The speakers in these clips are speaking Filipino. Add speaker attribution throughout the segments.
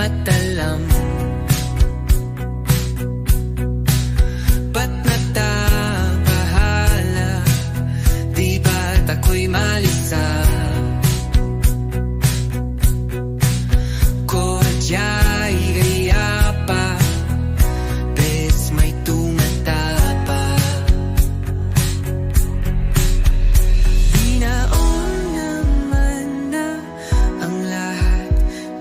Speaker 1: matalam. Ba't natabahala? Di ba't ako'y malisa? Kodya'y gaya pa, bes may tumata pa. Dinaon naman na ang lahat,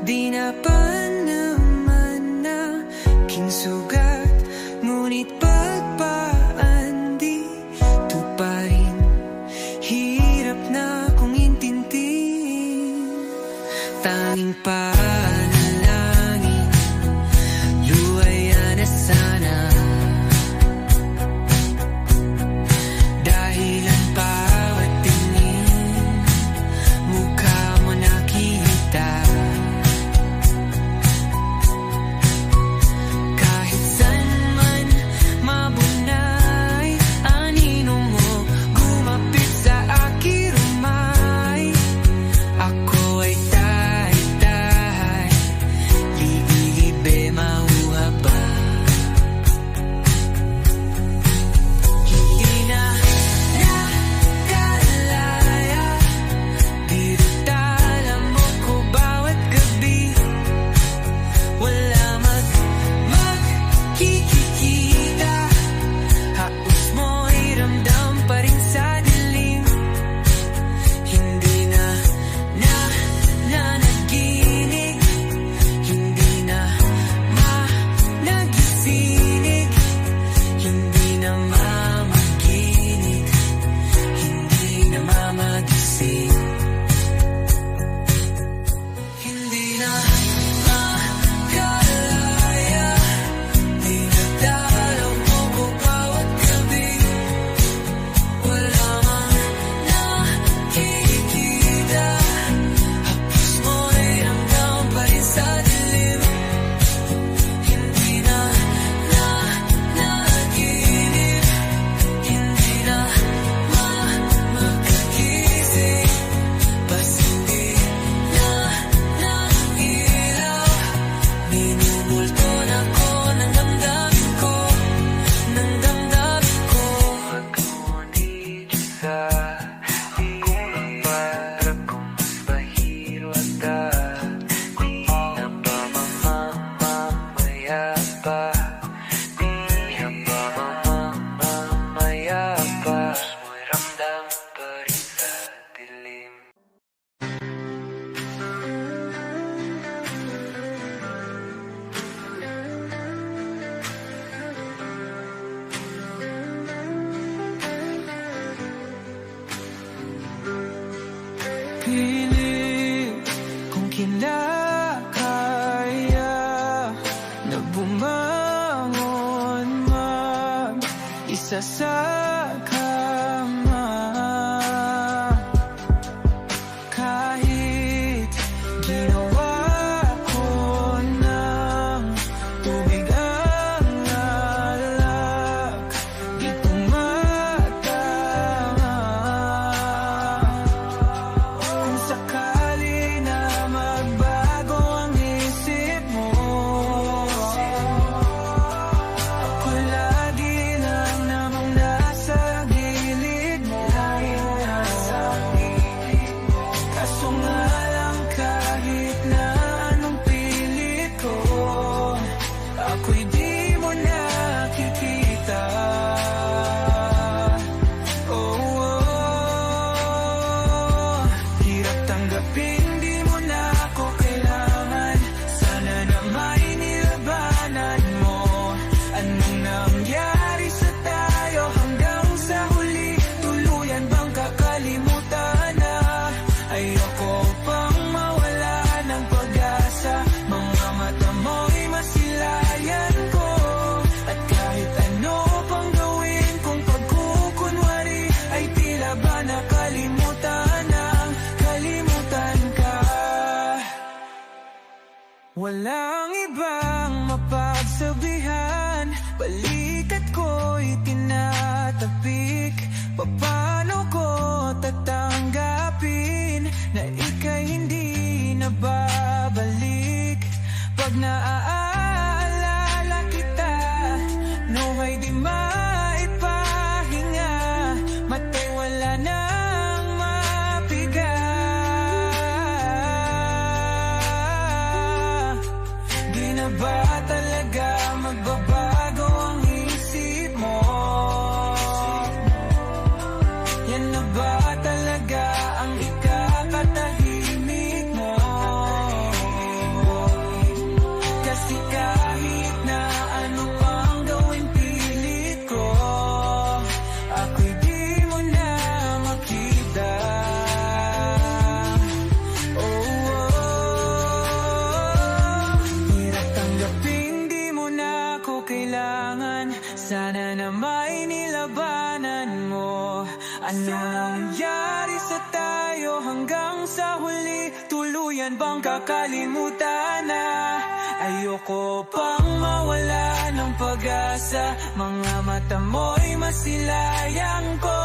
Speaker 1: di na pa naman na kinsugat. Ngunit pagpaan dito pa rin, hirap na kong intindihin. Tanging panalangin, luwaya na sana. Dahil ang bawat tingin, mukha mo nakita. Kahit saan man mabunay, anino mo gumapit sa aking rumay. Ako ay tahay-tahay, libe-libe mauha pa. Hindi na nakalaya, dirutala mo ko bawat gabi. Wala magkikita, haos mo'y ramdam pa rin sa dilim. Hindi na nanaginig, hindi na nagising, hindi na mamaginig, hindi na mamagising. Hindi na makalaya, dinadalaw mo ko bawat gabi. Wala mang nakikita, hapos mo'y ramdam pa rin sa dilim. Hindi na nanaginip, hindi na makagising. Bas hindi na nailaw, minumulto na ko ng damdamin ko, ng damdamin ko. Ngunit sa hirap kong mas mahiro at di na ba mamamaya pa? Di na ba mamamaya pa? Mo'y ramdam pa rin sa dilim. Pilit kung kinakaya na bumangon mag-isa sa kama. Kahit ginawa ko ng tubig ang alak, di tumatama. Kung sakali na magbago ang isip mo, ako lagi lang namang nasa gilid mo. Kaso nga lang kahit na anong pilit ko, ako'y di mo nakikita. Hirap tanggapin, di mo na ako kailangan. Sana na may nilabanan mo. Anong nangyari sa tayo hanggang sa huli? Tuluyan bang kakalimutan na? Ayoko pang mawala ng pag-asa. Mga mata mo'y masilayan ko. At kahit ano pang gawin kung pagkukunwari, ay tila ba nakalimutan ang kalimutan ka. Walang ibang mapagsabihan, balikat ko'y tinatapik. Paano ko tatanggapin na ika'y hindi na babalik? Pag na ba talaga ang ikakatahimik mo? Kasi kahit na ano pang gawin pilit ko, ako'y di mo na makita. Hirap tanggapin di mo na ako kailangan. Sana na may nilabanan mo. Ano nangyari sa tayo hanggang sa huli? Tuluyan bang kakalimutan na? Ayoko pang mawala ng pag-asa. Mga mata mo'y masilayang ko.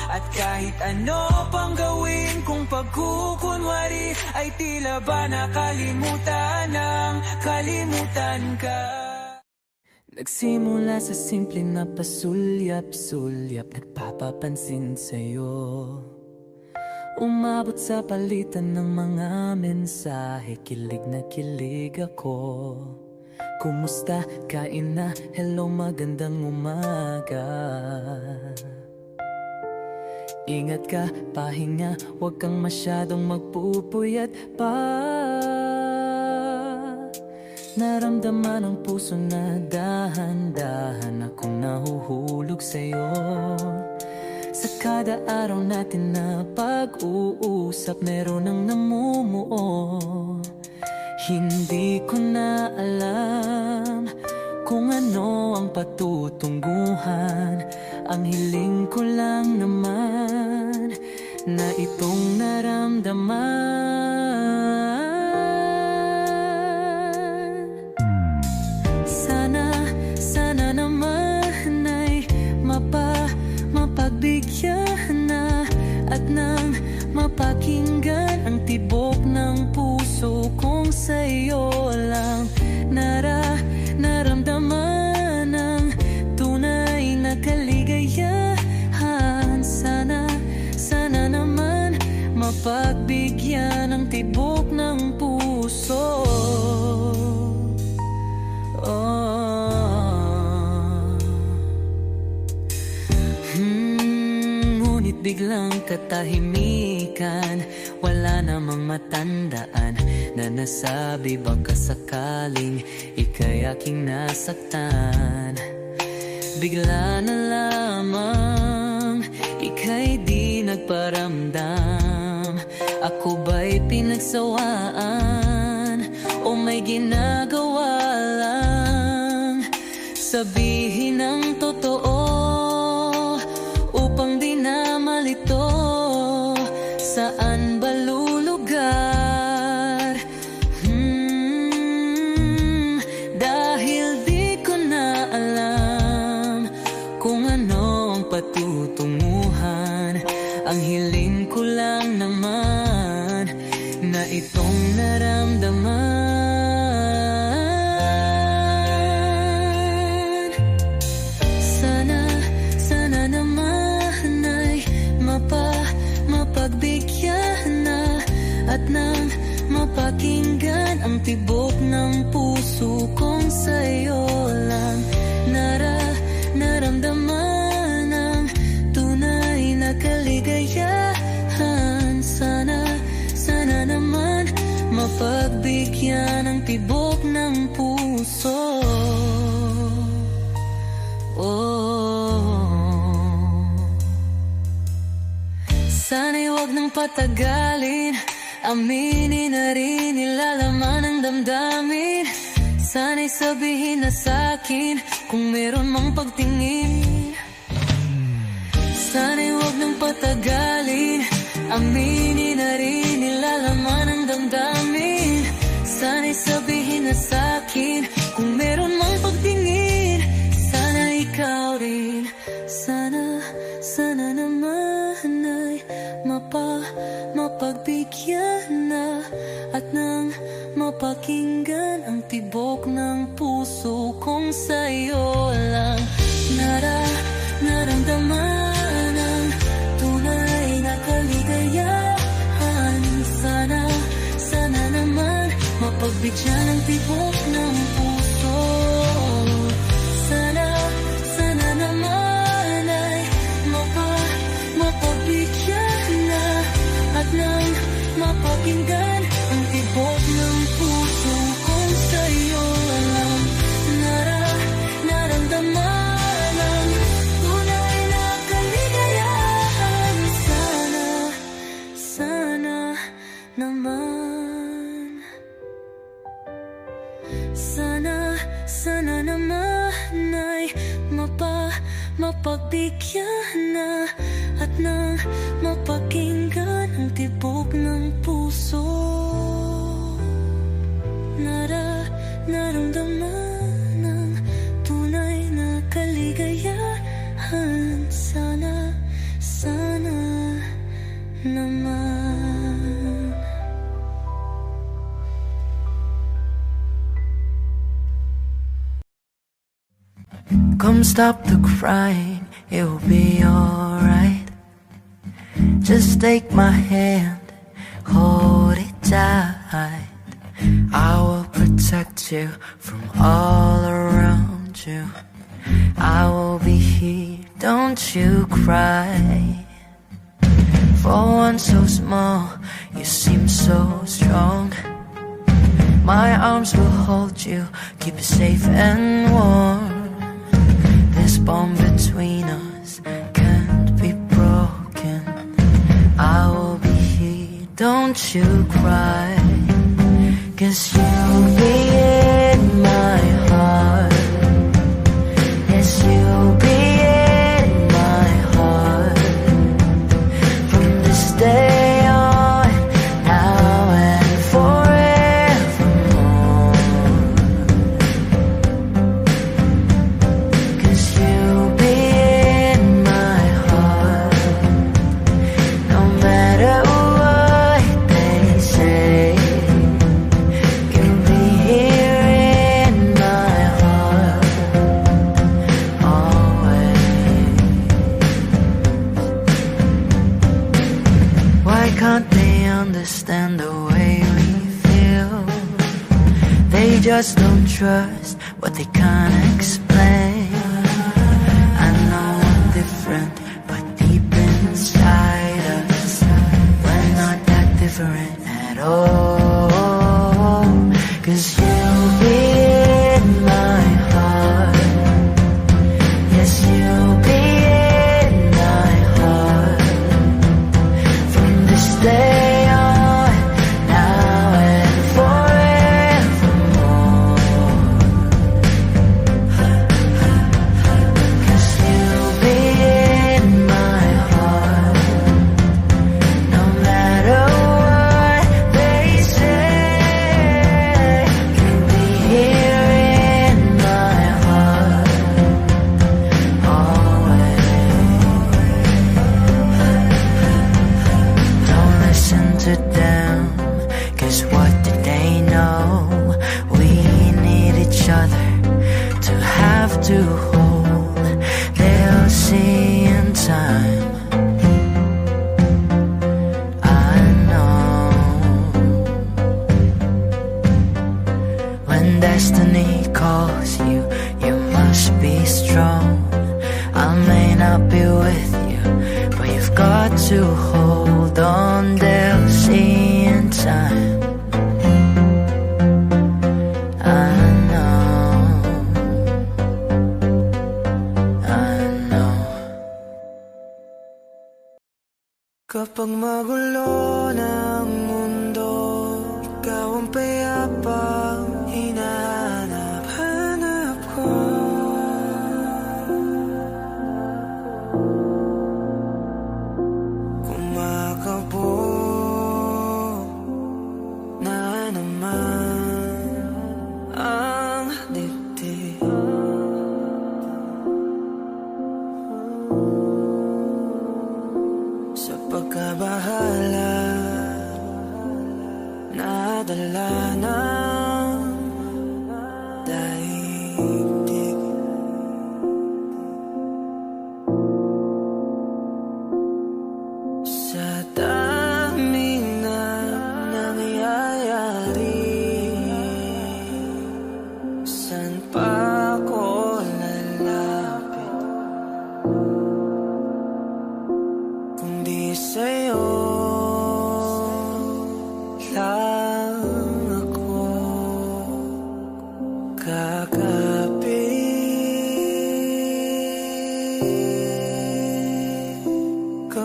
Speaker 1: At kahit ano pang gawin kung pagkukunwari, ay tila ba nakalimutan ng kalimutan ka. Nagsimula sa simple na pasulyap-sulyap, nagpapapansin sa'yo. Umabot sa palitan ng mga mensahe, kilig na kilig ako. Kumusta? Kain na? Hello, magandang umaga. Ingat ka, pahinga, huwag kang masyadong magpupuyat pa. Naramdaman ang puso na dahan-dahan akong nahuhulog sa'yo. Sa kada araw natin na pag-uusap, meron ang namumuo. Hindi ko na alam kung ano ang patutunguhan. Ang hiling ko lang naman na itong naramdaman. Sana naman ay mapagbigyan na at nang mapakinggan ang tibok ng puso kong sa'yo lang naramdaman ang tunay na kaligayahan. Sana naman mapagbigyan ang tibok ng puso. Ngunit biglang katahimikan, wala namang matandaan na nasabi baka sakaling ika'y aking nasaktan. Bigla na lamang ika'y di nagparamdam. Ako ba'y pinagsawaan o may ginagawa lang? Sabihin ang totoo upang di na malito. Saan ba lulugar? Dahil di ko na alam kung ano ang patutunguhan. Ang hiling ko lang naman na itong naramdaman. Sana naman ay mapagbigyan na at nang mapakinggan ang tibok ng puso kong sa'yo lang naramdaman ang tunay na kaligayahan. Sana naman mapagbigyan ang tibok ng puso. Sana'y huwag nang patagalin, aminin na rin nilalaman ng damdamin. Sana'y sabihin na sa'kin kung meron mang pagtingin. Sana'y huwag nang patagalin, aminin na rin nilalaman ng damdamin. Sana'y sabihin na sa'kin kung meron mang pagtingin. Sana ikaw rin, sana naman ay mapagbigyan na at nang mapakinggan ang tibok ng puso kong sa'yo lang naramdaman ang tunay na kaligayahan. Sana naman mapagbigyan ang tibok ng puso. Sana naman ay mapagbigyan
Speaker 2: mapakinggan ang tibok ng puso kong sa'yo alam. Naramdaman ang tunay na kaligayahan. Sana naman. Sana naman ay mapagbigyan na at nang mapakinggan ang tibok ng puso. Naramdaman ang tunay na kaligayahan. Sana naman.
Speaker 3: Come stop the crying, it will be alright. Just take my hand, hold it tight. I will protect you from all around you. I will be here, don't you cry. For one so small, you seem so strong. My arms will hold you, keep you safe and warm. This bond between us can't be broken. I will be here, don't you cry. 'Cause you'll be in my heart. Yes, you'll be in my heart. From this day on, now and forevermore. 'Cause you'll be in my heart. No matter what they say, you'll be here in my heart always. Why can't they understand the way we feel? They just don't trust what they can't explain. I know I'm different, but deep inside us, we're not that different at all. 'Cause you'll be in my heart. Yes, you'll be in my heart. From this day on, now and forevermore. 'Cause you'll be in my heart. No matter what they say, you'll be here in my heart always. Don't listen to them, 'cause what do they know? We need each other to have to hold. They'll see in time, I know. When destiny calls you, you must be strong. I may not be with you, but you've got to hold on. They'll see in time, I know. Kapag magulo ng mundo, ikaw ang payapang hinahanap-hanap ko. Kumakabog na naman ang dibdib. Sa pagkabahala, nadala ng daigdig. Sa daming na nangyayari, saan pa ako lalapit kundi sa'yo?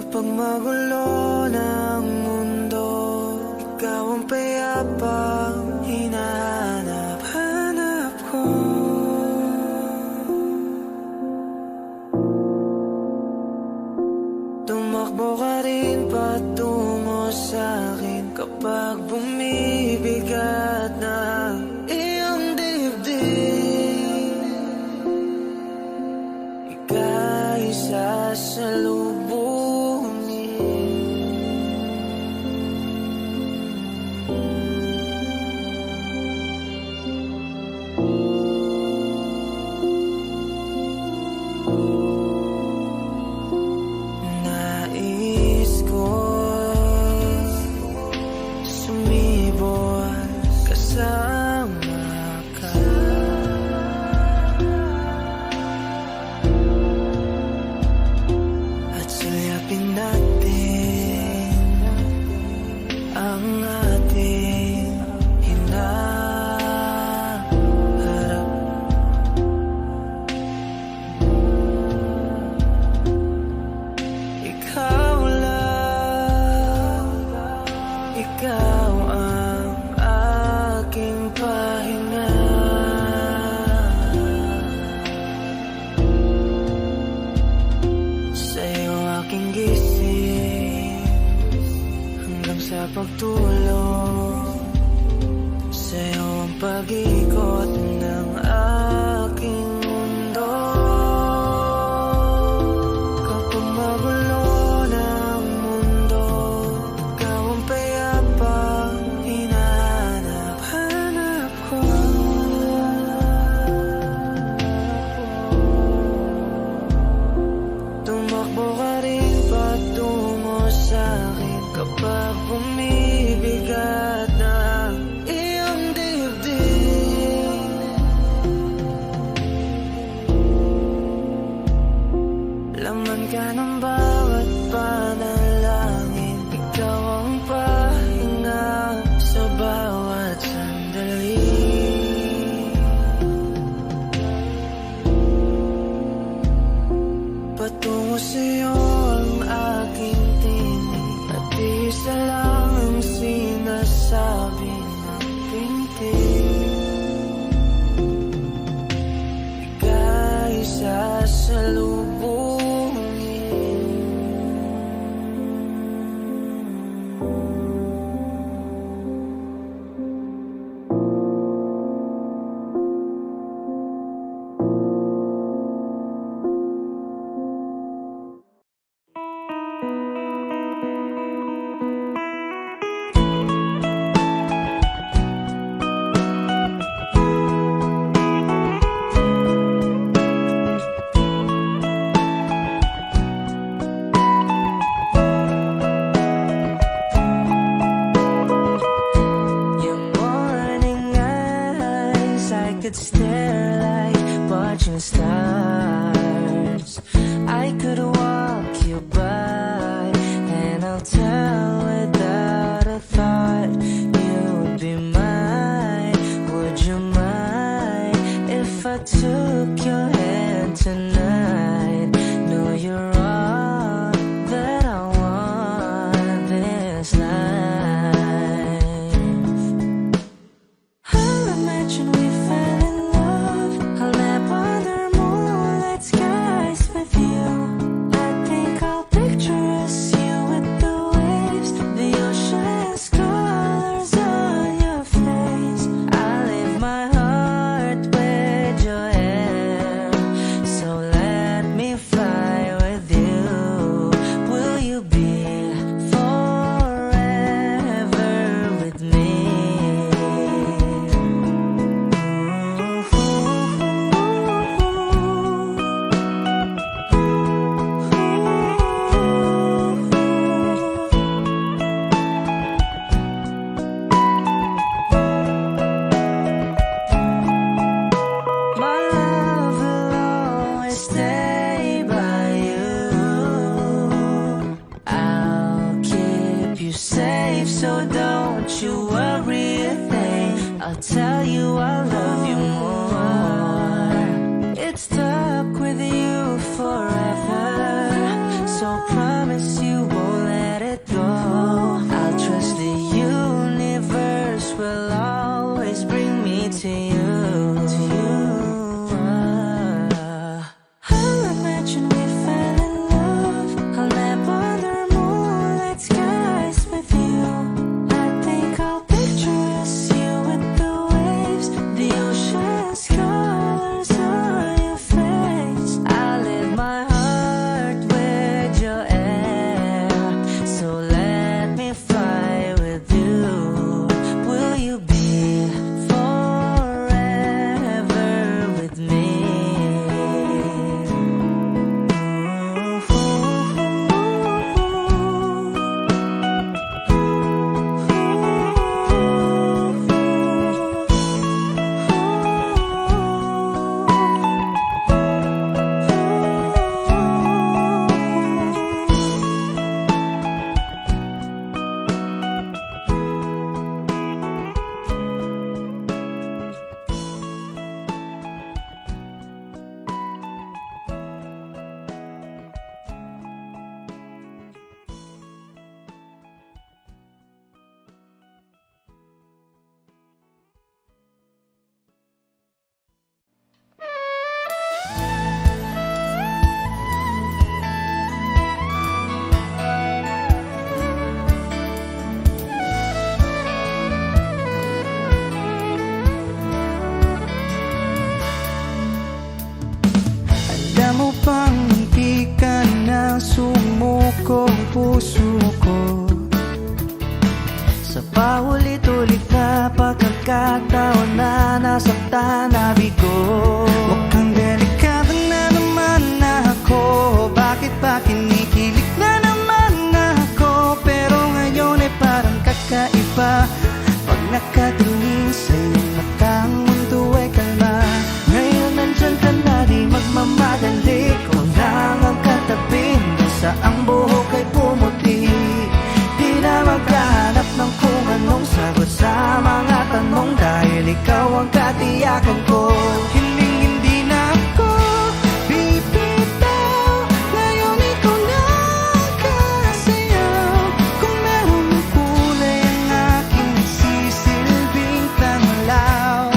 Speaker 1: Kapag magulo ng mundo, ikaw ang payapang hinahanap-hanap ko. Tumakbo ka rin patungo sa'kin kapag bumibigat na iyong dibdib. Ika'y sasalubungin. Nais ko sumibol kasama ka. At sulyapin natin ang ating hinaharap. Ikaw lang, ikaw ang aking pahinga. Sa'yo aking gising hanggang sa pagtulog. Sa'yo ang pag-ikot ng aking mundo. Kapag magulo ng mundo, ikaw ang payapang hinahanap-hanap ko. Tumakbo ka rin patungo sa'kin kapag bumibigat na iyong dibdib. Laman ka ng bawat panalangin, ikaw ang pahinga sa bawat sandali. Patungo sa'yo ang aking tinig, at isa lang ang sinasabi ng pintig. Ika'y sasalubungin. Your morning eyes, I could stare like watching stars. I could walk you by, and I'll tell without a thought you'd be mine. Would you mind if I took your hand tonight? No, you're all that I want this life. I'll imagine we fell in love. I'll nap under moonlit skies with you. I think I'll picture us, you with the waves, the ocean's colors on your face. I leave my heart with your hair, so let me fly with you. Will you be forever with me? My love will always stay by you. I'll keep you safe, so don't you worry a thing. I'll tell you I love you more. It's stuck with you forever, so promise you
Speaker 3: Sa paulit-ulit na pagkakataon na nasaktan na bigo.
Speaker 2: Mukhang delikado na naman ako. Bakit ba kinikilig na naman ako? Pero ngayon ay parang kakaiba. Pag nakatingin sa iyong mata, ang mundo ay kalma.
Speaker 3: Ngayon nandyan ka na, di magmamadali. Kung lang ang katabi, sa ang buhok ay pumuti. Di na maghahanap ng kung anong sagot sa mga tanong, dahil ikaw ang katiyakan ko.
Speaker 2: Hindi na ako bibitaw. Ngayon ikaw na ang kasayaw. Kung meron ng kulay ang aking nagsisilbing tanglaw,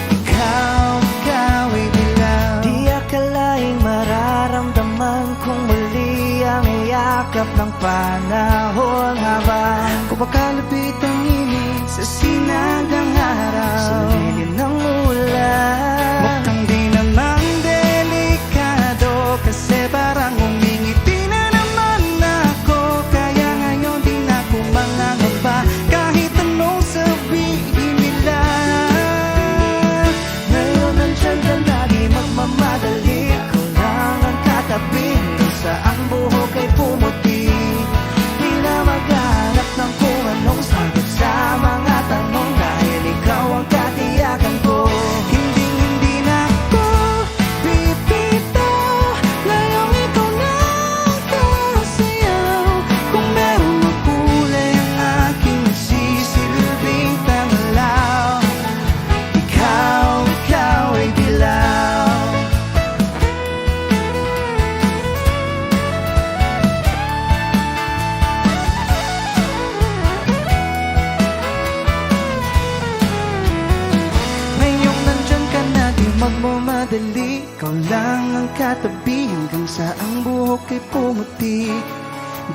Speaker 2: ikaw ay dilaw.
Speaker 3: Di akalaing mararamdaman kung muli ang yakap ng panahon, habang
Speaker 2: Kumakalapit ang init sa sinagang araw,
Speaker 3: sa lilim ng ulan.
Speaker 2: mukhang di naman delikado, kasi parang umingiti na naman ako. Kaya ngayon di na ako mangangamba, kahit anong sabihin nila.
Speaker 3: Ngayon nandyan ka na, di magmamadali. Ikaw lang ang katabi, sa ang buhok ay pumuti. Di na maghanap ng kung anong sagot sa mga tanong, dahil ikaw ang katiyakan ko.
Speaker 2: Hindi na ako bibitaw. Ngayon ikaw na ang kasayaw. Kung meron ng kulay ang aking nagsisilbing tanglaw, ikaw ay dilaw. Ngayong nandyan ka na, di magmamadali. Ikaw lang ang katabi, hanggang sa ang buhok ay pumuti.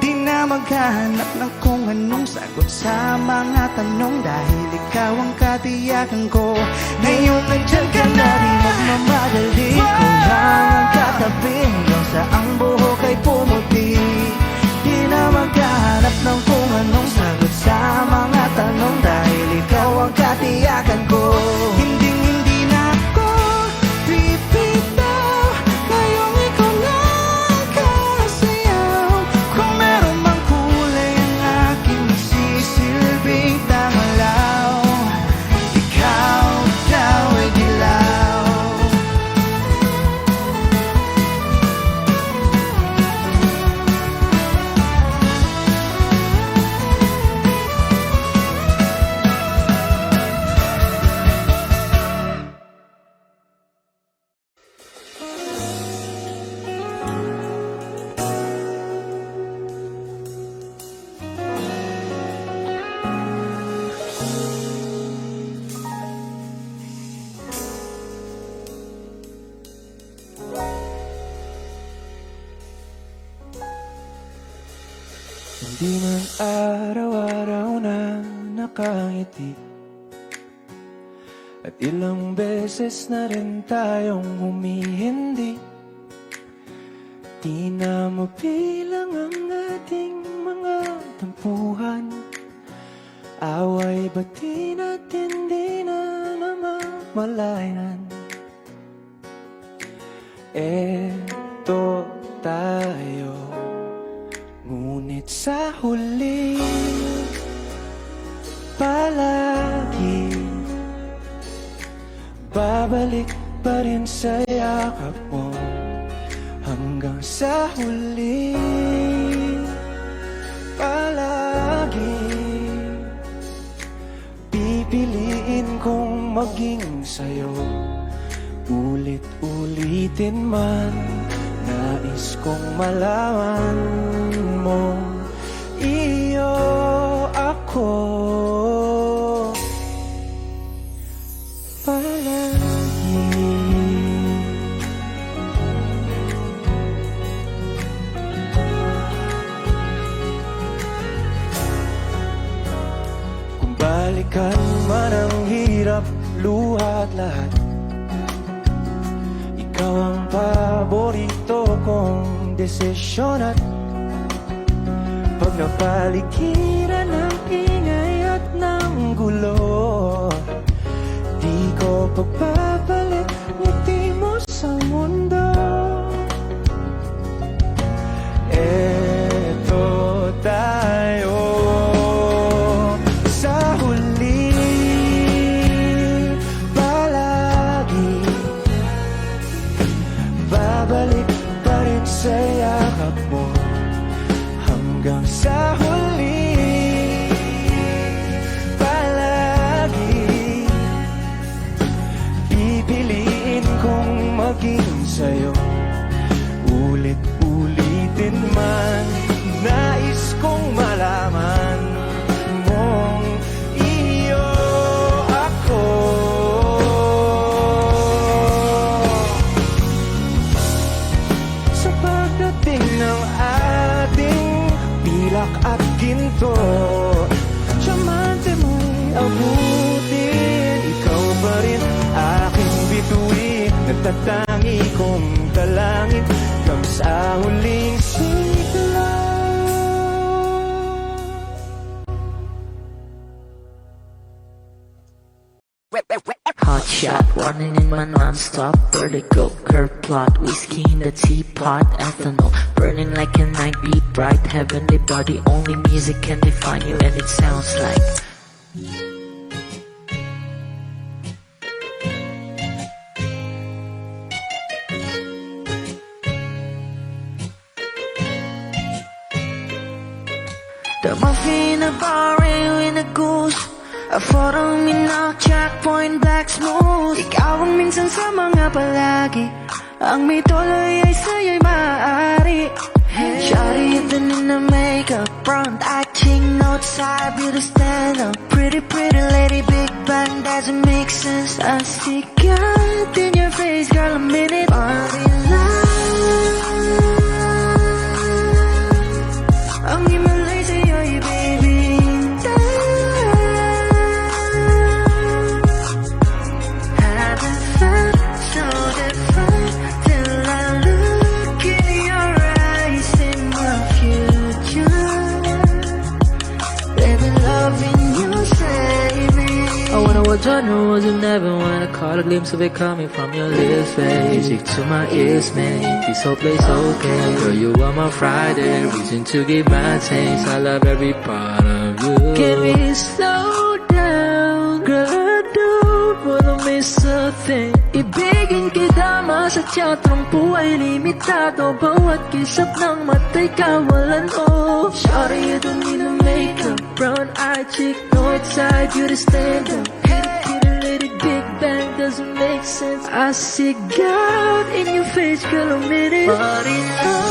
Speaker 2: Di na maghahanap ng kung anong sagot sa mga tanong, dahil ikaw ang katiyakan ko. Ngayong nandyan ka na, di
Speaker 3: Magmamadali, ikaw lang ang katabi, hanggang sa ang buhok ay pumuti. Di na maghahanap ng kung anong sagot sa mga tanong, dahil ikaw ang katiyakan ko.
Speaker 2: Hindi na ako bibitaw. Ngayong ikaw na ang kasayaw. Kung meron mang kulay ang aking nagsisilbing tanglaw, ikaw ay dilaw.
Speaker 1: Hindi man araw-araw na nakangiti, at ilang beses na rin tayong humihindi. Di na mabilang ang ating mga tampuhan, away bati natin di na namamalayan. Eto tayo, ngunit sa huli palagi babalik pa rin sa yakap mo, hanggang sa huli palagi pipiliin kong maging sa'yo. Ulit-ulitin man, nais kong malaman mo, iyo ako palagi. Kung balikan man ang hirap, luha at lahat, ikaw ang paborito kong desisyon. At pag napaligiran ng ingay
Speaker 2: magulo. Di ko pagbabalik ngiti mo sa mundo. Eto tayo sa huli, palagi babalik pa rin sa yakap mo. Hanggang sa huli, palagi pipiliin kong maging sa'yo. Ulit-ulitin man, nais kong malaman mong iyo ako. Sa pagdating ng ating pilak at ginto, diamante mo'y abutin. Ikaw pa rin aking bituin, nagtatangi kong dalangin hanggang sa huling sigla.
Speaker 3: Hot shot, running in my non-stop vertigo. Curve plot, whiskey in the teapot, ethanol burning like a night beat, bright heavenly body. Only music can define you, and it sounds like. The muffin, a bar, in a goose. A photo mina, checkpoint, black smooth. Ikaw ang minsan sa mga palagi, ang may tuloy ay sa'yo'y maaari. Shawty even in the makeup, front acting, outside, beauty stand up. Pretty, pretty lady, big bang, doesn't make sense. I see God in your face, girl, a minute. Party life, ang himalay sa'yo'y baby. Haven't felt so different till I look in your eyes, in my future. Baby, loving you save me. Oh, when I was younger, wasn't never when I caught a glimpse of it coming from your lips, babe. Music to my ears, man. This whole place okay. Girl, you are my Friday, reason to give my taste. I love every part of you. Can we slow down, girl? I don't wanna miss a thing. Ibigin kita, masadya, trangpo ay limitado. Bawat kisap ng mata'y kawalan, oh. Shawty, you don't need no makeup. Brown eye chick, no outside, you to stand up. Kitty, lady, big bang, doesn't make sense. I see God in your face, girl, a minute. Body yeah.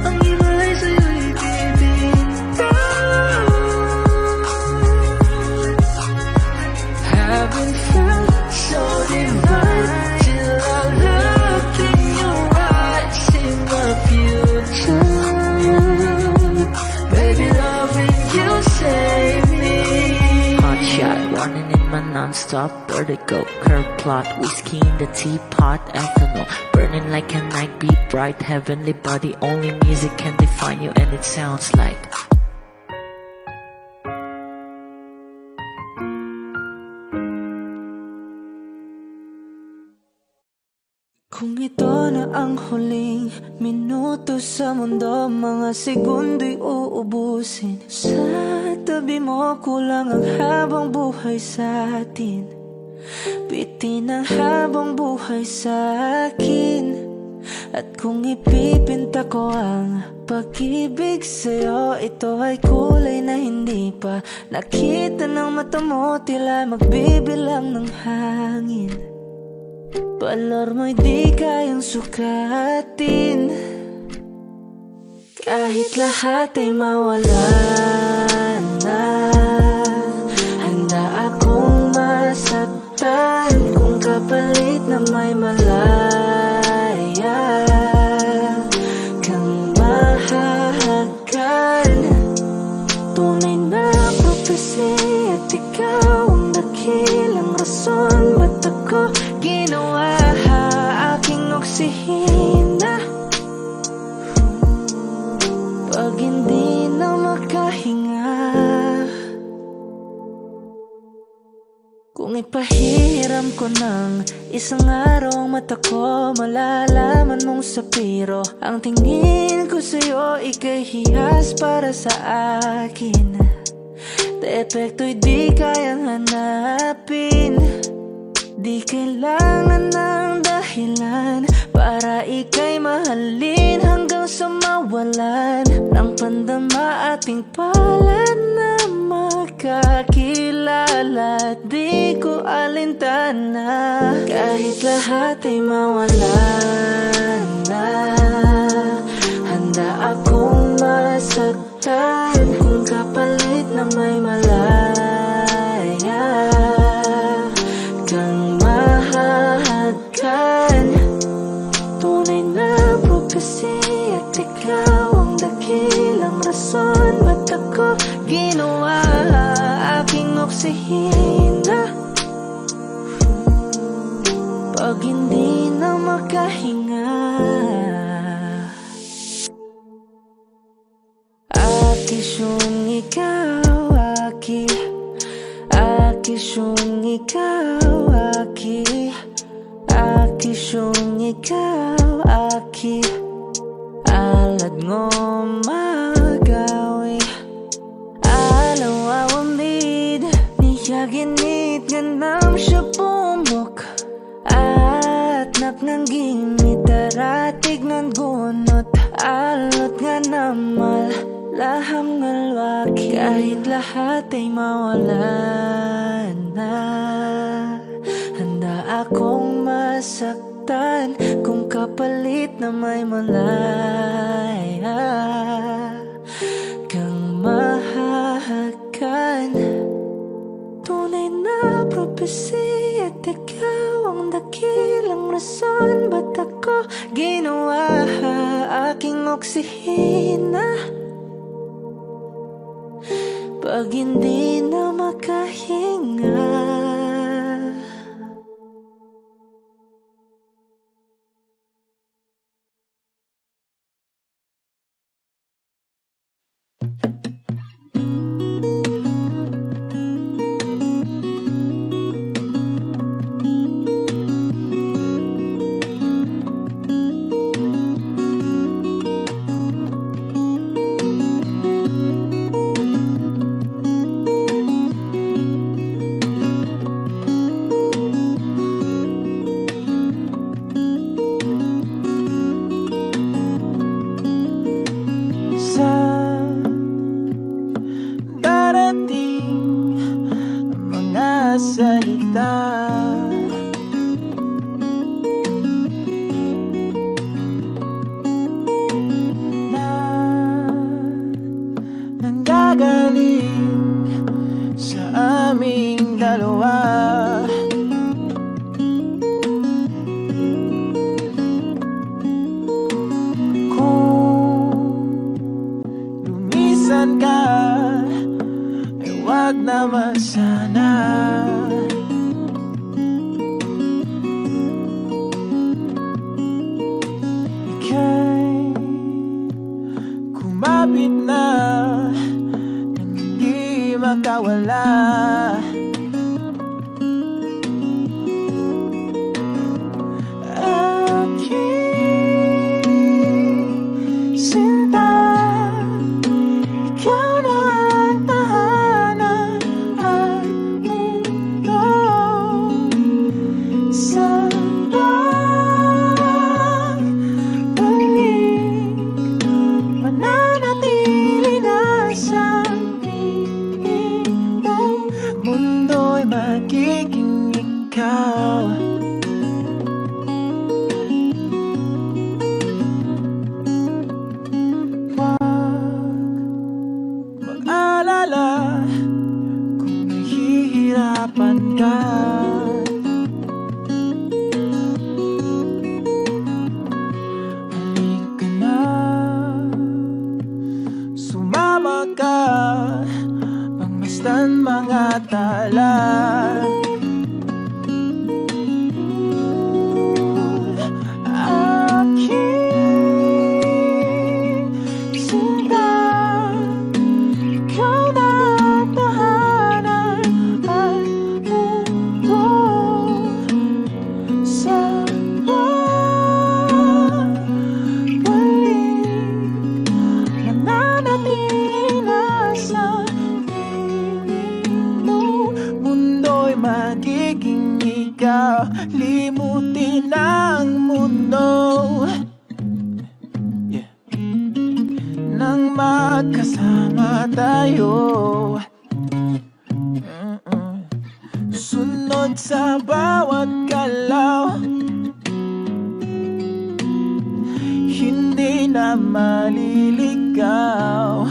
Speaker 3: Ang himalay sa'yo'y bibig. Haven't felt so divine till I look in your eyes, in the future. Baby, loving you save me. Hot shot, running in my non-stop vertigo. Curve plot, whiskey in the teapot, ethanol burning like a night beat, bright heavenly body. Only music can define you, and it sounds like.
Speaker 4: Kung ito na ang huling minuto sa mundo, mga segundo'y uubusin. Sa tabi mo, kulang ang habang buhay sa atin. Bitin ang habang buhay sa akin. At kung ipipinta ko ang pag-ibig sa'yo, ito ay kulay na hindi pa nakita ng mata mo, tila magbibilang ng hangin. Balor mo'y di kayang sukatin, kahit lahat ay mawala na. Handa akong masaktan kung kapalit na may malaya kang mahahagan. Tunay na prophecy at ikaw ang dakilang rason ba't ako ginawa aking oksihina. Pag hindi na makahinga. Kung ipahiram ko ng isang araw ang mata ko, malalaman mong sapiro ang tingin ko sa'yo, ika'y hiyas para sa akin. Defekto'y di kayang hanapin, di kailangan ng dahilan para ika'y mahalin hanggang sa mawalan ng pandama ating palad na magkakilala. Di ko alintana kahit lahat ay mawalan na. Handa akong masaktan kung kapalit na may malaya kang mahahagkan. Tunay na prophecy at ikaw ang dakilang rason ba't ako ginawa aking oksihina. Pag hindi na makahinga, akisyong ikaw, akisyong ikaw, akisyong ikaw, alad ngo magawi alaw awamid niya ginit ganam siya pumok at napnanggimit aratig ng gunot alot nga namal laham ngalwaki kahit lahat ay mawalan na. Handa akong masaktan kung kapalit na may malaya kang mahahagkan. Tunay na prophecy at ikaw ang dakilang rason ba't ako ginawa aking oksihina. Pag hindi na makahinga, salita na nanggagaling sa aming dalawa. Kung lumisan ka ay wag naman sana. Kumapit na nang hindi makawala. Aking sinta, ikaw na ang tahanan at mundo sa mananatili na sa tingin mo, mundo'y magiging ikaw. Huwag mag-alala kung nahihirapan ka. Sumama ka, pangmasdan mga tala. Aking sinta,
Speaker 1: magkasama tayo. Sunod sa bawat galaw, hindi na maliligaw.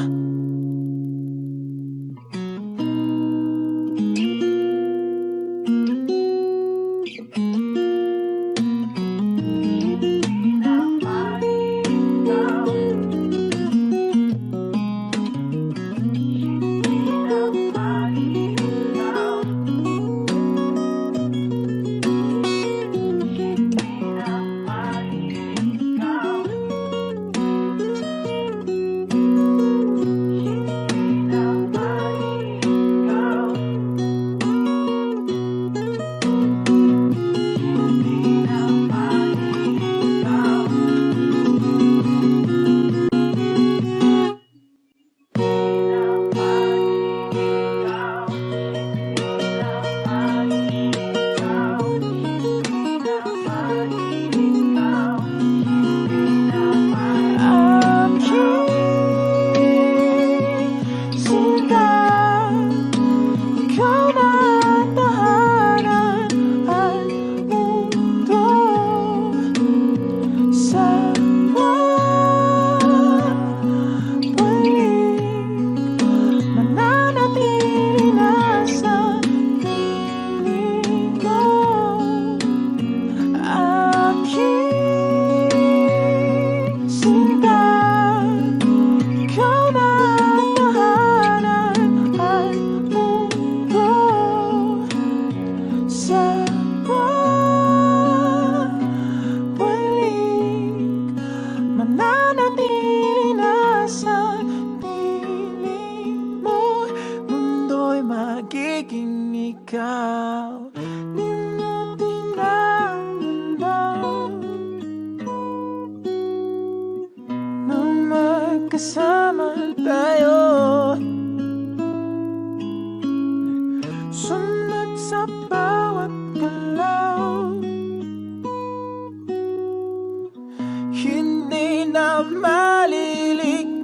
Speaker 1: Magiging ikaw, di mo tinamdaman na magkasama tayo. Sunod sa bawat galaw, hindi na maliligaw.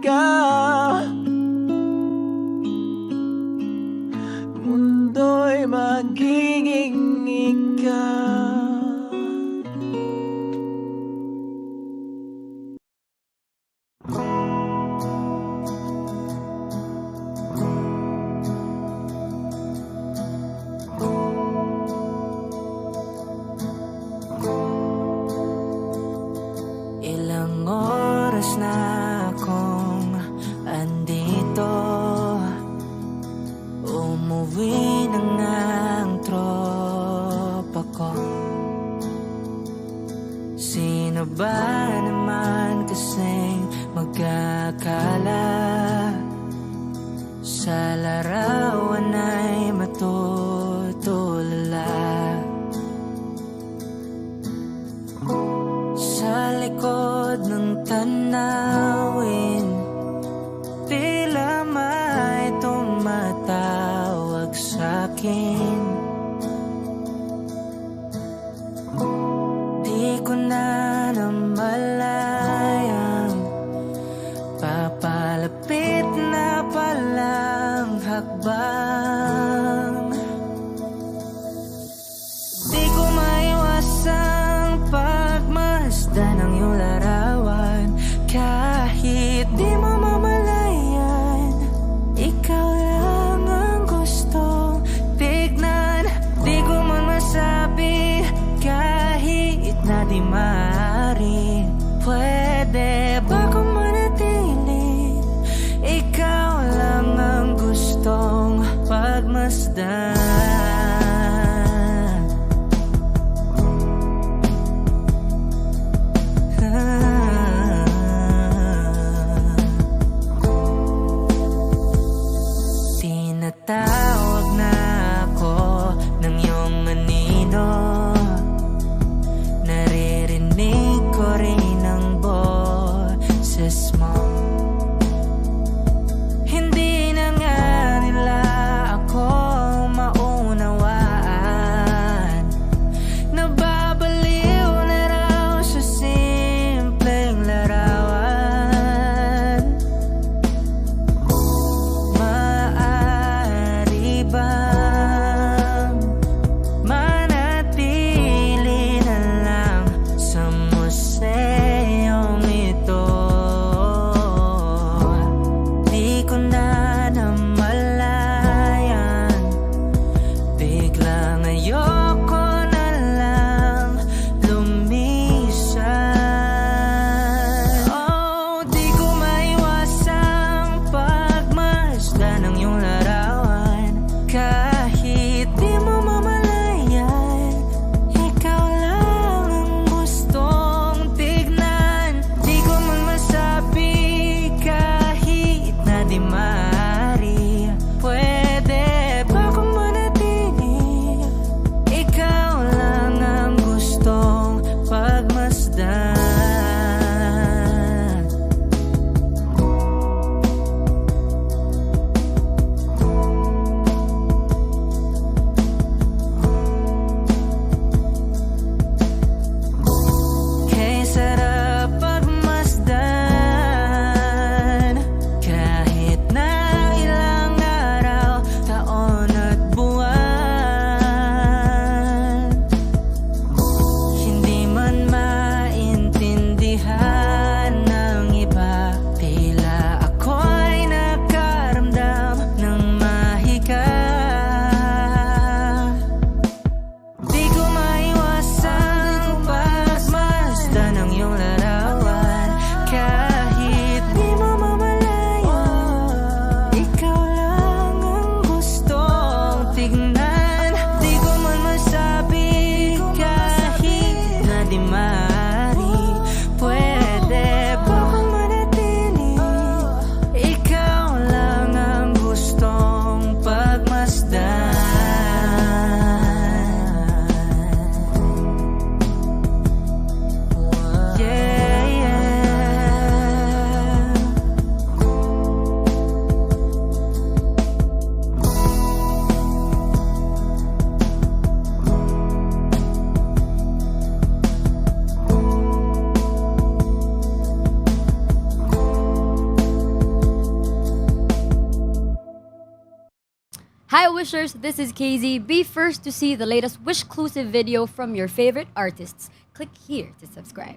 Speaker 1: Mundo'y magiging ikaw.
Speaker 3: Ilang oras na akong andito, umuwi na nga ang tropa ko. Sino ba naman kasing magkakala sa larawan ay matutulala? Sa likod ng tanawin, tila may tumatawag sa'kin. Di ko na namalayang papalapit na palang hakbang. Di ko maiwasang pagmasdan ng iyong larawan. Kahit di mo mamalayan, ikaw lang ang gustong tignan. Di ko man masabi kahit na di maaari. Pwede ba kung manatili? Ikaw lang ang gustong pagmasdan. Tinatawag na ako ng iyong anino, naririnig ko rin ang boses mo. Hindi na nga nila ako maunawaan, nababaliw na raw sa simpleng larawan.
Speaker 5: Hi Wishers, this is KZ. Be first to see the latest Wishclusive video from your favorite artists. Click here to subscribe.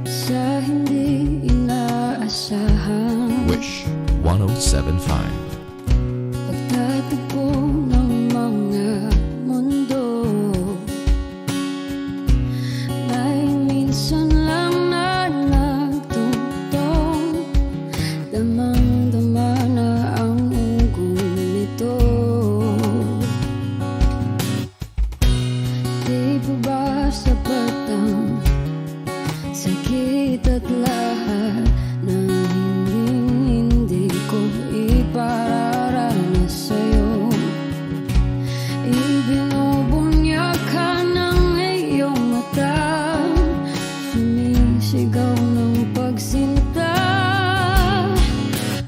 Speaker 4: Sa hindi inaasahan
Speaker 6: Wish 1075.
Speaker 4: pagtatagpo ng mga mundo, may minsan lang na nagtutong, damang-dama na ang ugong nito. Di ba ba sapat ang sakit at lahat na hindi ko ipararanas sa'yo? Ibinubunyag ka ng iyong mata, sumisigaw ng pagsinta.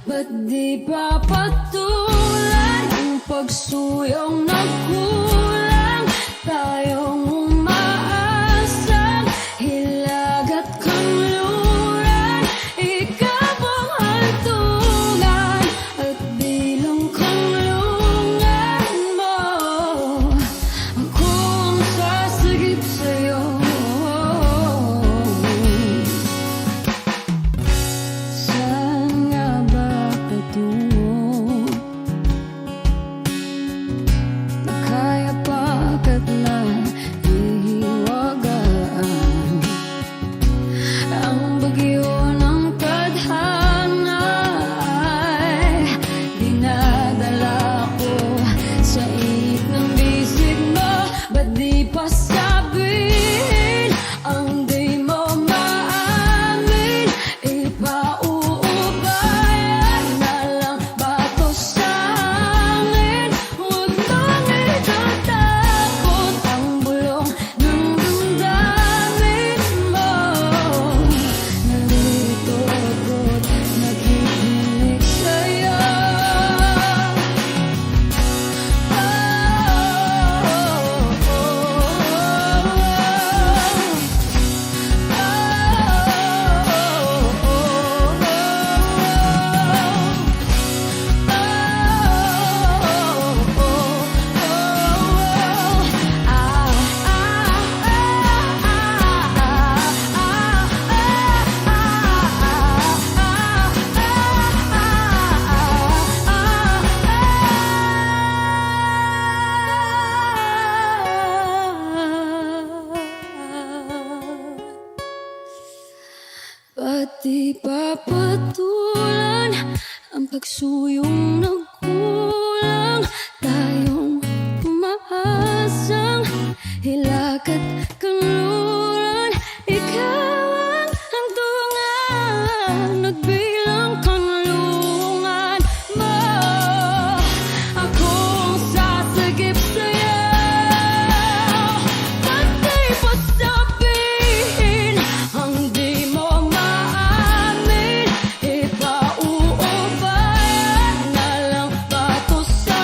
Speaker 4: Ba't di pa patulan ang pagsuyong nagkulang? Tayong umaasang hilag at kanluran, ikaw ang hantungan at bilang kanlungan mo. Ako ang sasagip sa'yo. Saan nga ba patungo? Nakaya pagkat na ihiwagaan ang bagyo ng tadhana ay dinadala ko sa init ng bisig mo. Ba't di pa sabihin ang di mo maamin? Ipauubayan na lang ba to sa akin? Huwag mong itatakot ang bulong ng damdamin mo. Narito ako't nakikinig sa'yo. Ba't di pa patulan ang pagsuyong nagkulang? Tayong umaasang hilag at kanluran, ikaw ang hantungan, nagbilang kanlungan mo. Ako ang sasagip sa'yo. Ba't di pa sabihin ang di mo maamin? Ipauubayan na lang ba to sa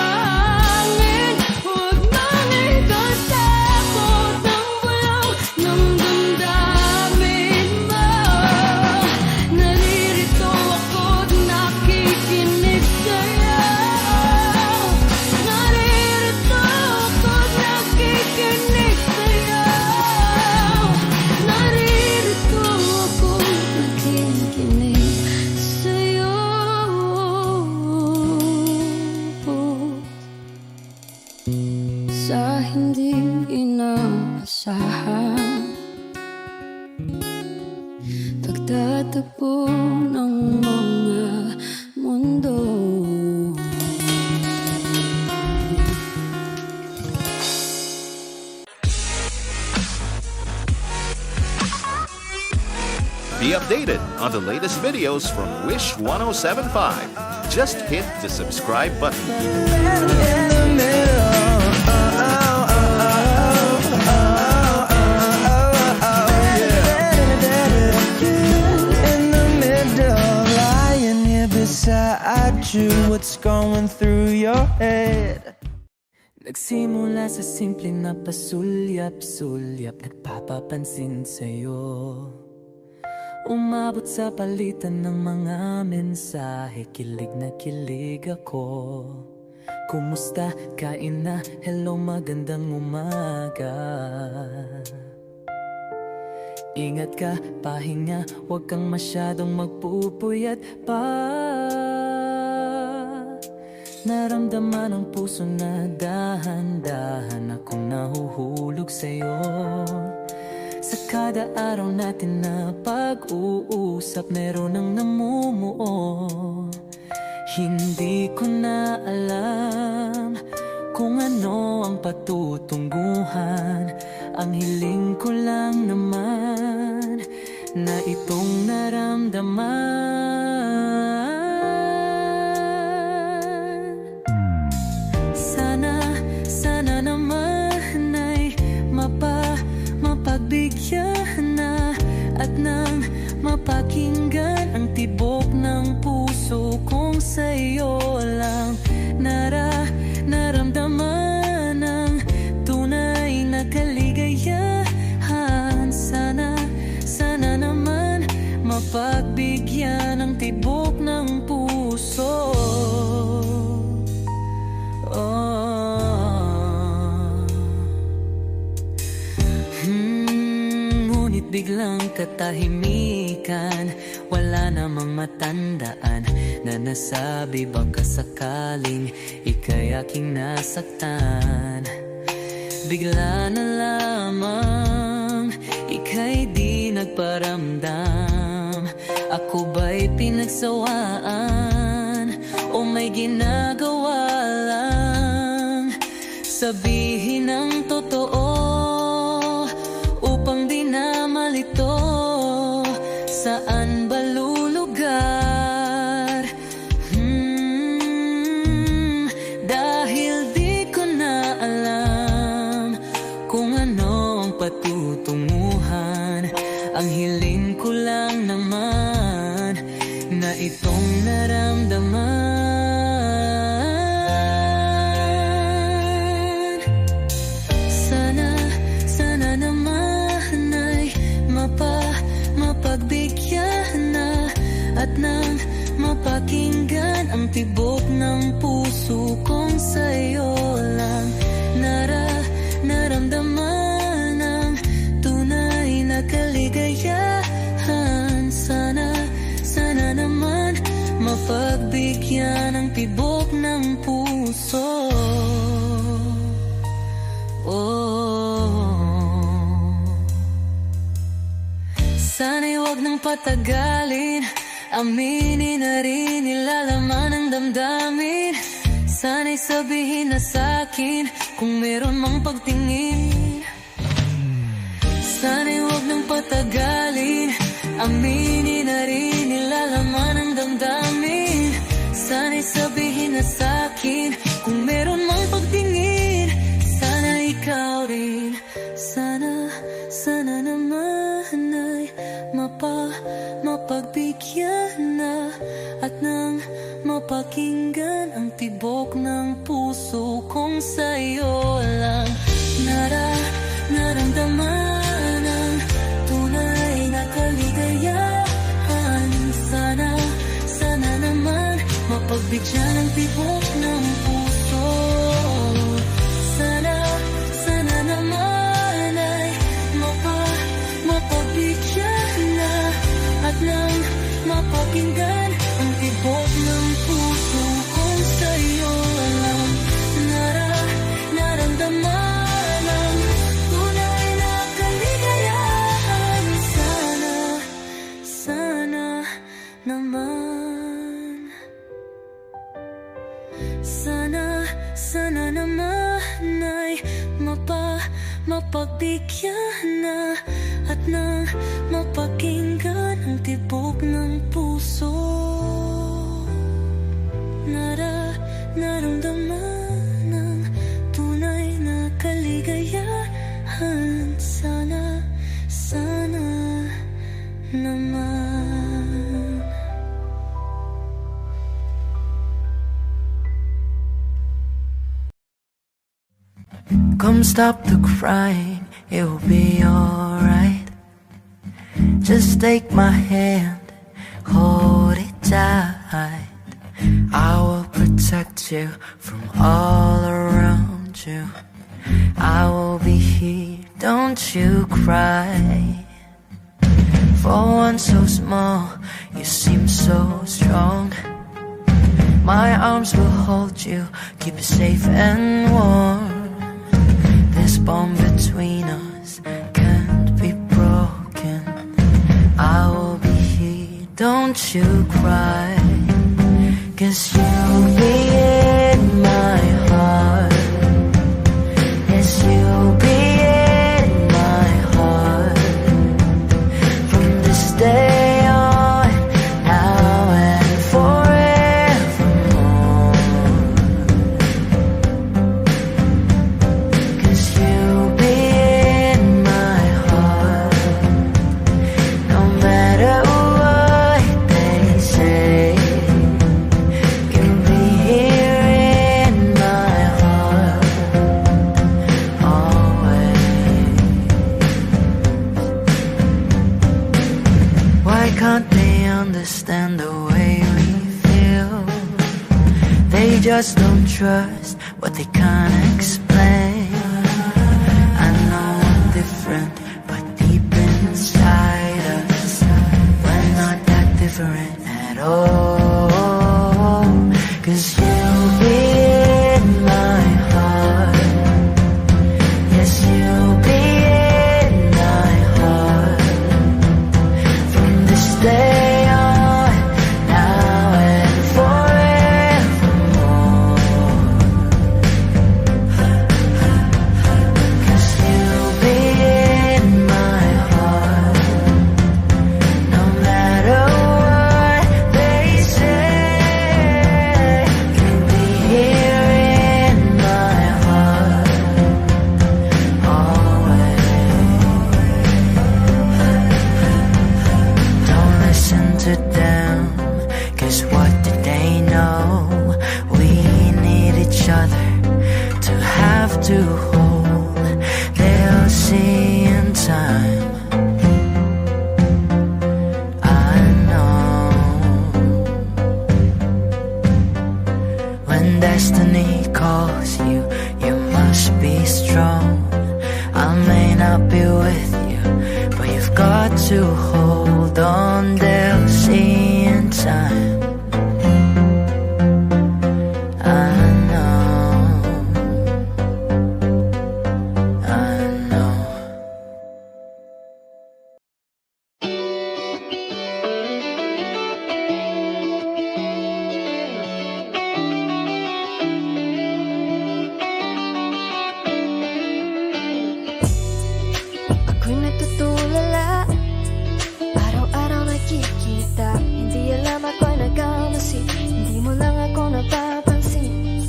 Speaker 4: akin? Huwag mong ikatakot ang bulong ng damdamin mo. Naririto ako't nakikinig sa'yo. Naririto ako't nakikinig sa'yo. Naririto ako't nakikinig sa'yo. Sa hindi inaasahan pagtatagpo ng mga mundo.
Speaker 7: Be updated on the latest videos from Wish 1075. Just hit the subscribe button.
Speaker 2: In the middle, lying here
Speaker 1: what's going through your head.
Speaker 4: Nagsimula sa simple na pasulyap-sulyap, nagpapapansin sa'yo. Umabot sa palitan ng mga mensahe, kilig na kilig ako. Kumusta? Kain na? Hello, magandang umaga. Ingat ka, pahinga, huwag kang masyadong magpupuyat pa. Naramdaman ang puso na dahan-dahan akong nahuhulog sa'yo. Sa kada araw natin na pag-uusap, meron ang namumuo. Hindi ko na alam kung ano ang patutunguhan. Ang hiling ko lang naman na itong naramdaman. Sana naman ay mapagbigyan na at nang mapakinggan ang tibok ng puso kong sa'yo lang naramdaman ang tunay na kaligayahan. Sana naman mapagbigyan ang tibok ng puso. Ngunit biglang katahimikan, wala namang matandaan na nasabi baka sakaling ika'y aking nasaktan. Bigla na lamang ika'y di nagparamdam. Ako ba'y pinagsawaan o may ginagawa lang? Sabihin ang totoo upang di na malito. Saan ba lulugar? Dahil di ko na alam kung ano ang patutunguhan. Ang hiling ko lang naman na itong naramdaman. Sana naman ay mapagbigyan na at nang mapakinggan ang tibok ng puso kong sa'yo lang naramdaman ang tunay na kaligayahan. Sana naman mapagbigyan ang tibok ng puso. Sana'y huwag nang patagalin, aminin na rin nilalaman ng damdamin. Sana'y sabihin na sa'kin kung meron mang pagtingin. Sana'y huwag nang patagalin, aminin na rin nilalaman ng damdamin. Sana'y sabihin na sa'kin kung meron mang pagtingin. Sana ikaw rin, sana naman ay mapagbigyan na at nang mapakinggan ang tibok ng puso kong sa'yo lang naramdaman ang tunay na kaligayahan. Sana naman mapagbigyan ang tibok ng puso. Sana naman ay mapagbigyan na at nang mapakinggan ang tibok ng puso kong sa'yo lang naramdaman ang tunay na kaligayahan. Sana naman, sana naman ay mapagbigyan na at nang mapakinggan ang tibok ng puso. Naramdaman ang tunay na kaligayahan. Sana naman.
Speaker 3: Come stop the crying, it will be alright. Just take my hand, hold it tight. I will protect you from all around you. I will be here, don't you cry. For one so small, you seem so strong. My arms will hold you, keep you safe and warm. This bond between us can't be broken. I will be here, don't you cry. 'Cause you'll be in my heart. Yes, you'll be in my heart. From this day on, now and forevermore. 'Cause you'll be in my heart. No matter what they say, you'll be here in my heart always. Why can't they understand the way we feel? They just don't trust what they can't explain. I know I'm different, but deep inside us, we're not that different at all. 'Cause you'll be in my heart. Yes, you'll be in my heart. From this day on, now and forevermore. 'Cause you'll be in my heart. No matter what they say, you'll be here in my heart always. Don't listen to them, 'cause what do they know? We need each other to have to hold. They'll see in time, I know. When destiny calls you, you must be strong. I may not be with you, but you've got to hold on. They'll see in time, I know, I know.
Speaker 8: Ako'y natutulala, araw-araw nakikita. Hindi alam ako'y nagkamasi, hindi mo lang ako napapansin.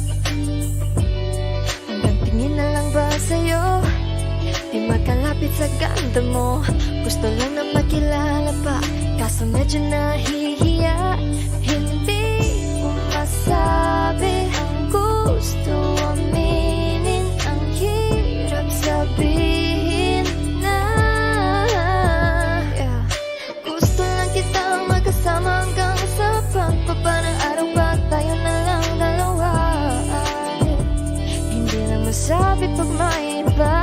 Speaker 8: Hanggang tingin na lang ba sa'yo, di makalapit sa ganda mo. Gusto lang na makilala pa, kaso medyo nahihiya. Hindi ko masabi ang gusto aminin, ang hirap sabihin na gusto lang kitang magkasama hanggang sa pagbaba ng araw pa tayo na lang dalawa. Hindi lang masabi pag may iba.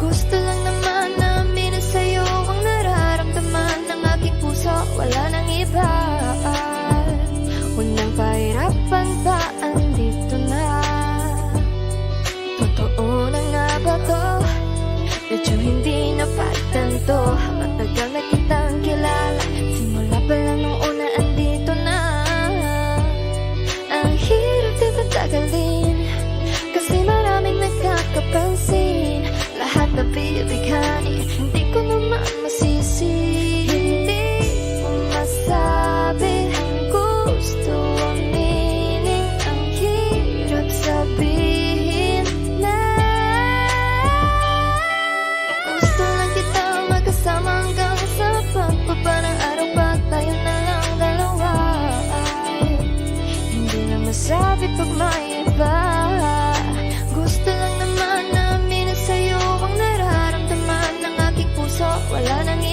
Speaker 8: Gusto lang naman namin na sa'yo ang nararamdaman ng aking puso, wala nang iba.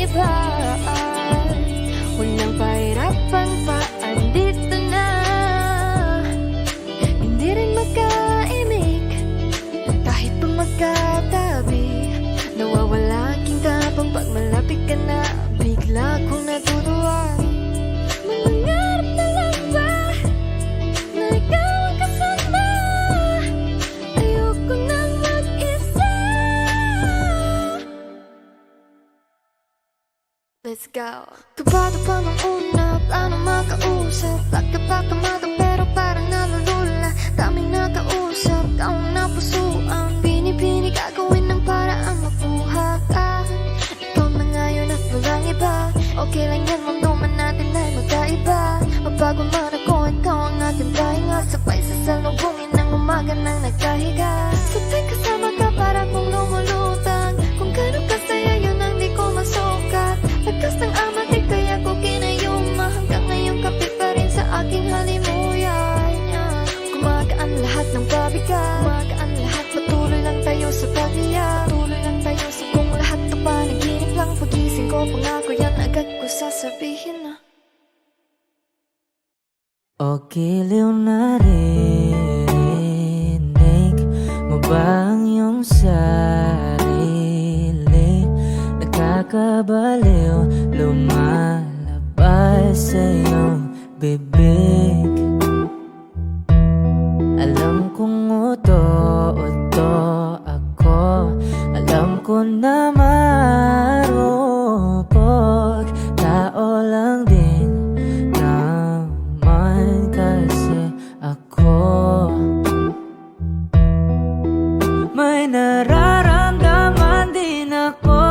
Speaker 8: iba. Walang pahirapan pa, andito na. Hindi rin magkaimik, kahit pa magkatabi. Nawawala aking tapang pag malapit ka na. Bigla kong natutuwa. Mangarap na lang ba na ikaw ang kasama? Ayoko nang mag-isa. Let's go. Kabado pa nung una, plano makausap. Pagkapakamado pero parang nalulula. Daming nakausap, taong napusuan. Pinipini gagawin ng paraan makuha ka. Ikaw na ngayon at walang iba. Okay lang yan, mundo man natin ay magkaiba. Mabago man ako, ikaw ang aking pahinga. Sabay sa salubungin ng umaga nang nagkahiga. Sa tuwing kasama ka para kong lumulutang. Kung gano'n kasaya yun ang di ko masukat. Lakas ng amat di kaya ko kinayuma. Hanggang ngayon kapit pa rin sa aking halimuyan. Gumagaan lahat ng pabigat, gumagaan lahat. Patuloy lang tayo sa paghiyak, patuloy lang tayo sa kung lahat na panaginip lang. Pagising ko pangako yan agad ko sasabihin na.
Speaker 4: O giliw narinig mo ba ang iyong sarili? Nakakabaliw, lumalabas sa iyong bibig. Alam kong uto-uto ako, alam ko na marupok. Tao lang din naman kasi ako. May nararamdaman din ako,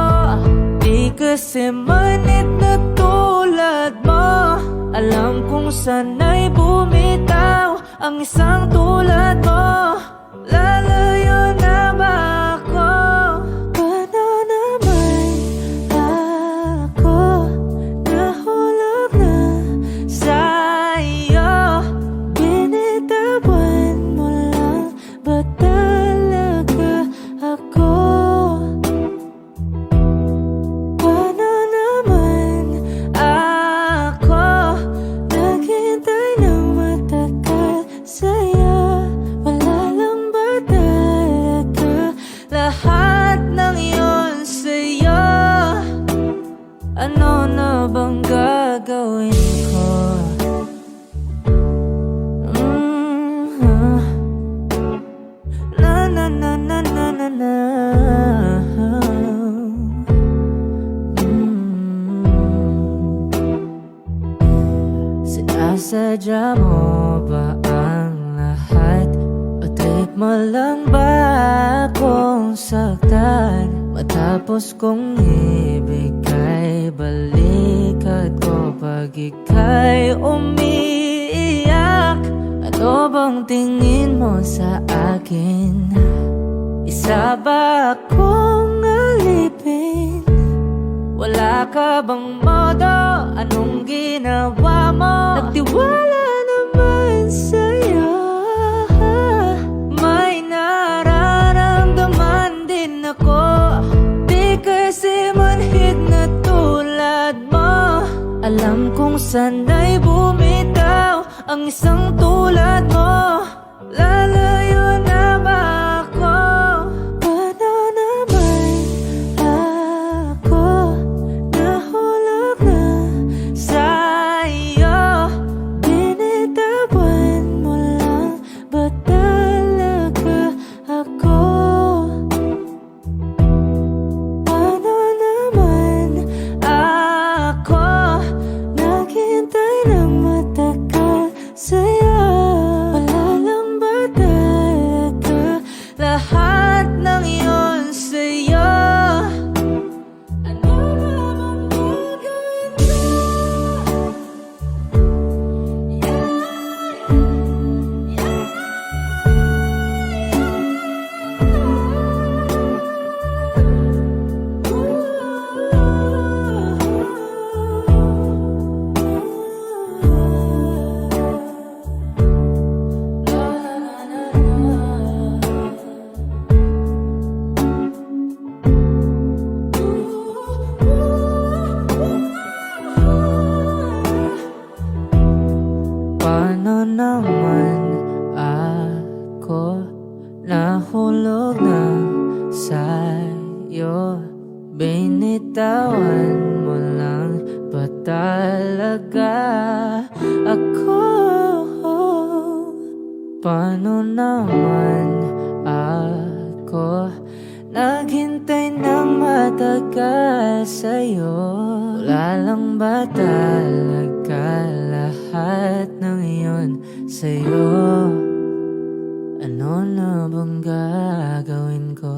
Speaker 4: di kasi manit na tulad mo. Alam kong sana'y bumitaw ang isang tulad mo. Lalayo na ba ako? Paano naman ako nahulog na sa'yo? Binitawan mo lang ba talaga ako? Paano naman ako naghintay ng matagal sa'yo? Wala lang ba talaga lahat ng yun sa'yo? Ano na bang gagawin ko? Na na na na na na na. Sinasadya mo ba ang lahat? O trip mo lang ba akong saktan? Matapos kong ibigay balikat ko pag ika'y umiiyak. Ano bang tingin mo sa akin? Isa ba akong alipin? Wala ka bang modo? Anong ginawa mo? Nagtiwala naman sa'yo. May nararamdaman din ako, di kasi manhid na tulad mo. Alam kong sana'y bumitaw ang isang tulad mo. Lalayo na ba ako? Paano naman ako nahulog na sa'yo? Binitawan mo lang ba talaga ako? Paano naman ako naghintay ng matagal sa'yo? Wala lang ba talaga talaga ako? Paano naman ako naghintay ng matagal sa'yo? Wala lang ba talaga lahat ng iyon sa'yo? Ano na bang gagawin ko?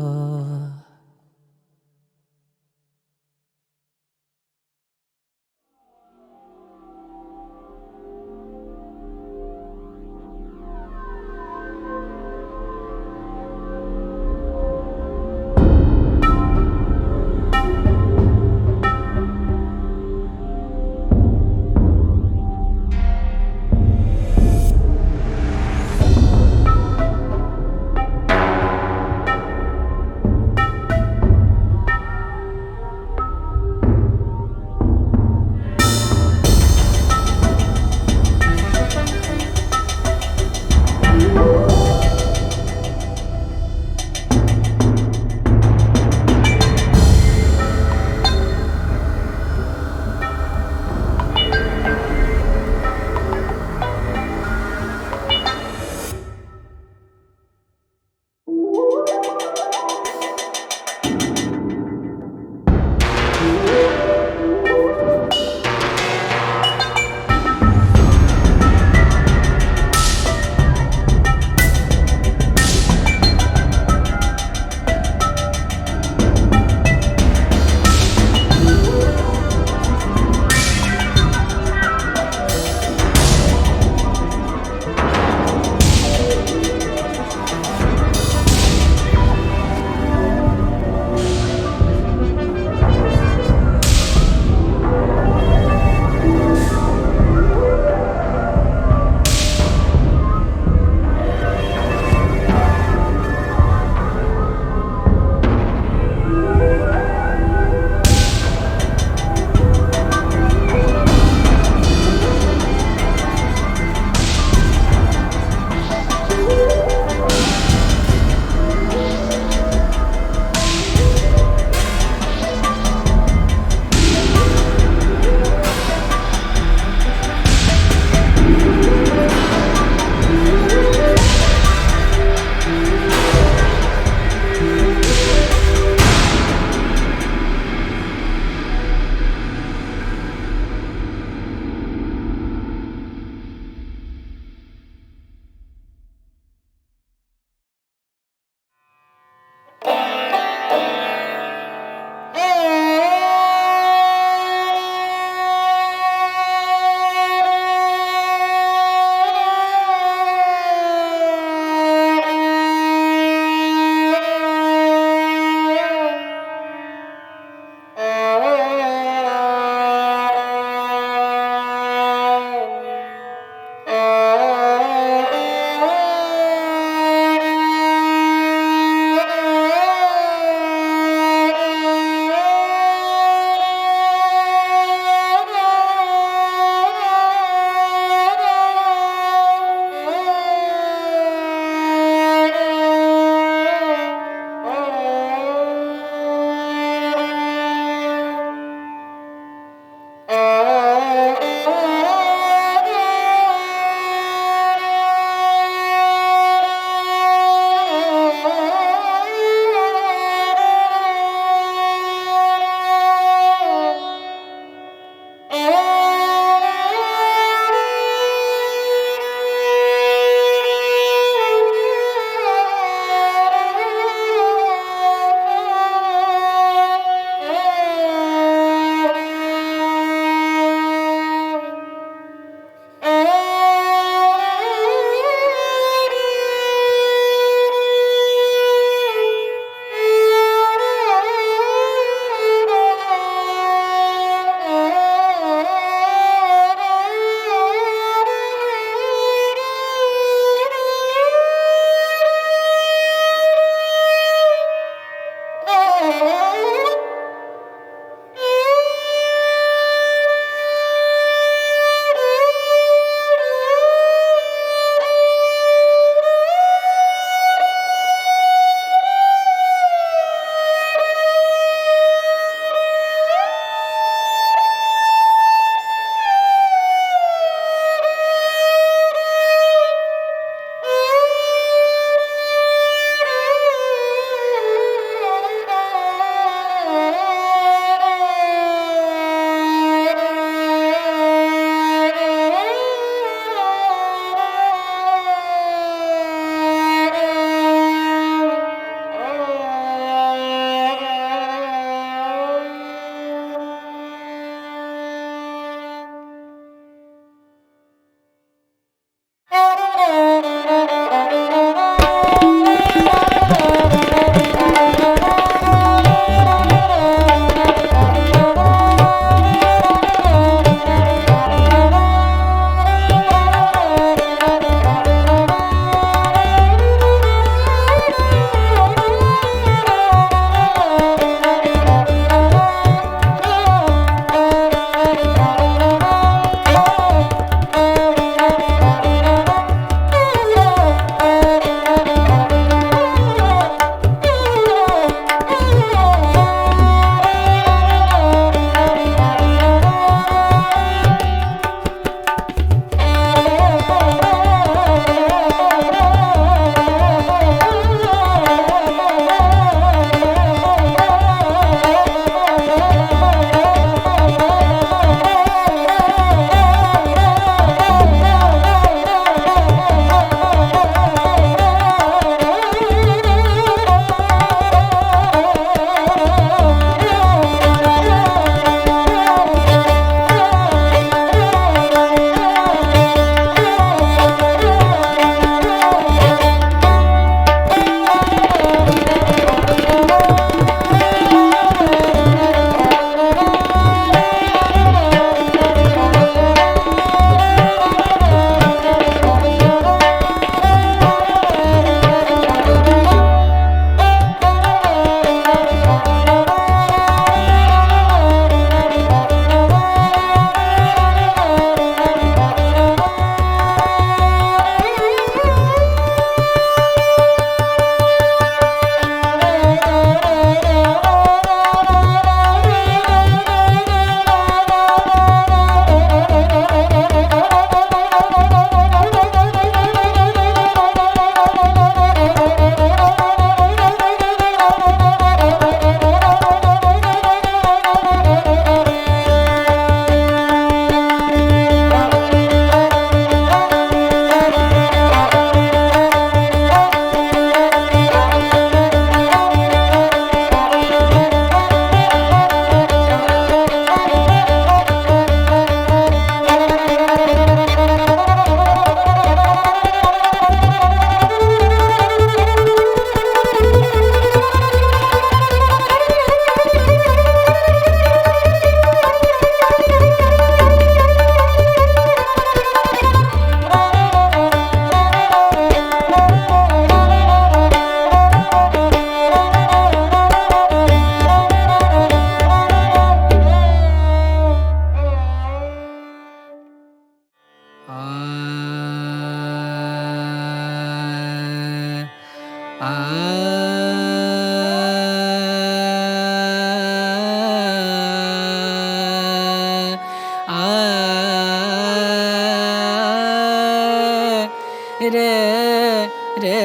Speaker 4: re re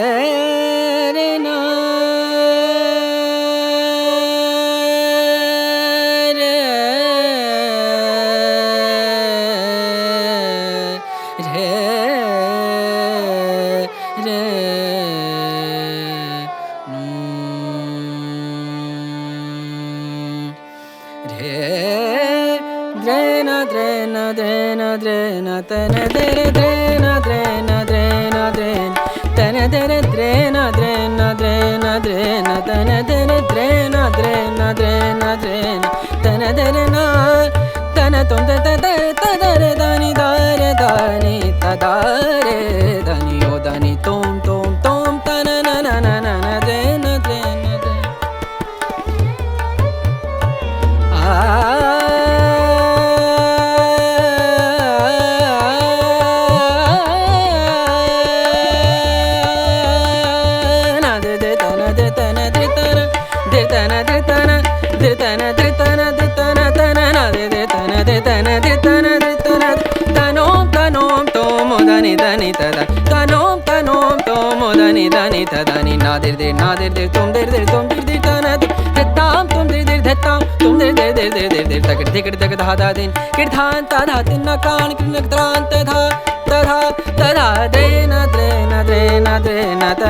Speaker 4: re na re re re Drena, drena, drena, drena, tana dere, drena, drena, drena, drena, tana dere, drena, drena, drena, drena, tana dere, drena, drena, drena, drena, tana dere na, tana tom da da da da dare dani dare dani ta dare dani o dani tom tom tom tana na na na na na drena drena drena. Dani tada tanom tanom tomo dani dani tadani nadir der tom der tom dir dir tana der tam tom dir dir tam tom der takir tikir tak da da din kir than ta da tin na kan kir nak tran ta tha ta tha ta da de na tana